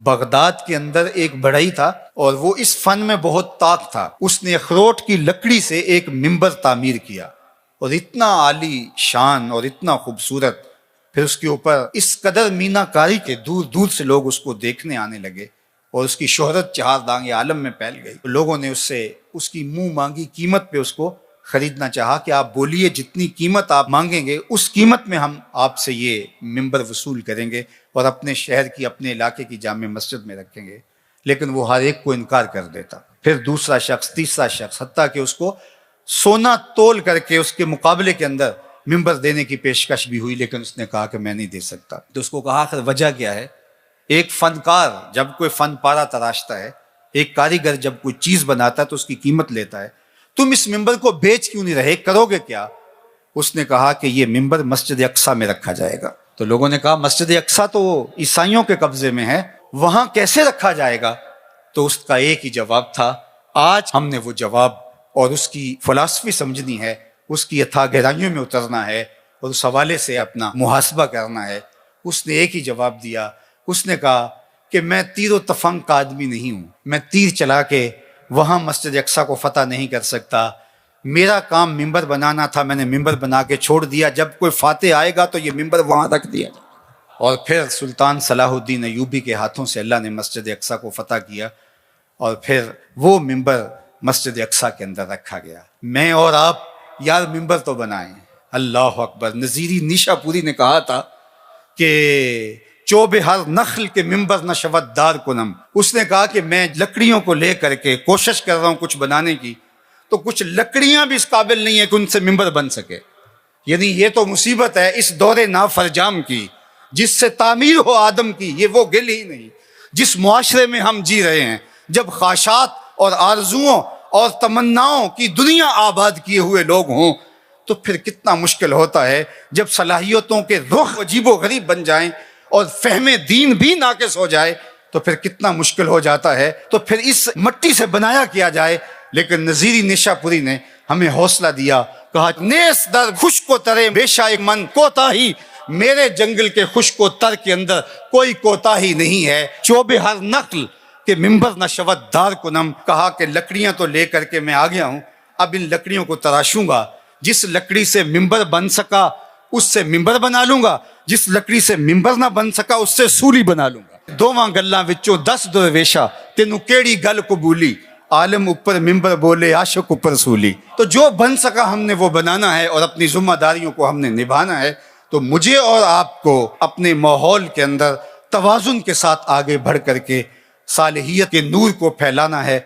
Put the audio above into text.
Baghdad کے اندر ایک بڑھئی تھا اور وہ اس فن میں بہت طاق تھا. اس نے اخروٹ کی لکڑی سے ایک ممبر تعمیر کیا اور اتنا عالی شان اور اتنا خوبصورت. پھر اس کے اوپر اس قدر مینا کاری کے دور دور سے لوگ اس کو دیکھنے آنے لگے اور اس کی شہرت چہار دانگ عالم میں پھیل گئی. لوگوں نے اس سے اس کی منہ مانگی قیمت پہ اس کو خریدنا چاہا کہ آپ بولیے جتنی قیمت آپ مانگیں گے اس قیمت میں ہم آپ سے یہ ممبر وصول کریں گے اور اپنے شہر کی اپنے علاقے کی جامع مسجد میں رکھیں گے. لیکن وہ ہر ایک کو انکار کر دیتا. پھر دوسرا شخص، تیسرا شخص، حتیٰ کہ اس کو سونا تول کر کے اس کے مقابلے کے اندر ممبر دینے کی پیشکش بھی ہوئی، لیکن اس نے کہا کہ میں نہیں دے سکتا. تو اس کو کہا آخر وجہ کیا ہے؟ ایک فنکار جب کوئی فن پارا تراشتا ہے، ایک کاریگر جب کوئی چیز بناتا ہے تو اس کی قیمت لیتا ہے. تم اس ممبر کو بیچ کیوں نہیں رہے، کرو گے کیا؟ اس نے کہا کہ یہ ممبر مسجد اقصیٰ میں رکھا جائے گا. تو لوگوں نے کہا مسجد اقصیٰ تو عیسائیوں کے قبضے میں ہے، وہاں کیسے رکھا جائے گا؟ تو اس کا ایک ہی جواب تھا. آج ہم نے وہ جواب اور اس کی فلسفی سمجھنی ہے، اس کی اتھا گہرائیوں میں اترنا ہے اور اس حوالے سے اپنا محاسبہ کرنا ہے. اس نے ایک ہی جواب دیا. اس نے کہا کہ میں تیر و تفنگ کا آدمی نہیں ہوں، میں تیر چلا کے وہاں مسجد اقصیٰ کو فتح نہیں کر سکتا. میرا کام ممبر بنانا تھا، میں نے ممبر بنا کے چھوڑ دیا. جب کوئی فاتح آئے گا تو یہ ممبر وہاں رکھ دیا. اور پھر سلطان صلاح الدین ایوبی کے ہاتھوں سے اللہ نے مسجد اقصیٰ کو فتح کیا اور پھر وہ ممبر مسجد اقصیٰ کے اندر رکھا گیا. میں اور آپ یار ممبر تو بنائیں. اللہ اکبر. نظیری نیشا پوری نے کہا تھا کہ چوب ہر نخل کے ممبر نہ شود دار کنم. اس نے کہا کہ میں لکڑیوں کو لے کر کے کوشش کر رہا ہوں کچھ بنانے کی، تو کچھ لکڑیاں بھی اس قابل نہیں ہیں کہ ان سے ممبر بن سکے. یعنی یہ تو مصیبت ہے اس دور نافرجام کی، جس سے تعمیر ہو آدم کی یہ وہ گل ہی نہیں. جس معاشرے میں ہم جی رہے ہیں، جب خواہشات اور آرزوؤں اور تمناؤں کی دنیا آباد کیے ہوئے لوگ ہوں، تو پھر کتنا مشکل ہوتا ہے جب صلاحیتوں کے رخ عجیب و غریب بن جائیں اور فہم دین بھی ناقص ہو جائے تو پھر کتنا مشکل ہو جاتا ہے. تو پھر اس مٹی سے بنایا کیا جائے. لیکن نظیری نشا پوری نے ہمیں حوصلہ دیا، کہا نیس در خشک و ترے بیشہ من کوتاہی. میرے جنگل کے خشک و تر کے اندر کوئی کوتاہی نہیں ہے. چوب ہر نخل کہ ممبر نہ شود دار کنم. کہا کہ لکڑیاں تو لے کر کے میں آ گیا ہوں، اب ان لکڑیوں کو تراشوں گا. جس لکڑی سے ممبر بن سکا اس سے ممبر بنا لوں گا، جس لکڑی سے ممبر نہ بن سکا اس سے سولی بنا لوں گا. دوواں گلاں وچوں 10 درویشا تینوں کیڑی گل قبولی. عالم اوپر ممبر بولے عاشق اوپر سولی. تو جو بن سکا ہم نے وہ بنانا ہے اور اپنی ذمہ داریوں کو ہم نے نبھانا ہے. تو مجھے اور آپ کو اپنے ماحول کے اندر توازن کے ساتھ آگے بڑھ کر کے صالحیت کے نور کو پھیلانا ہے.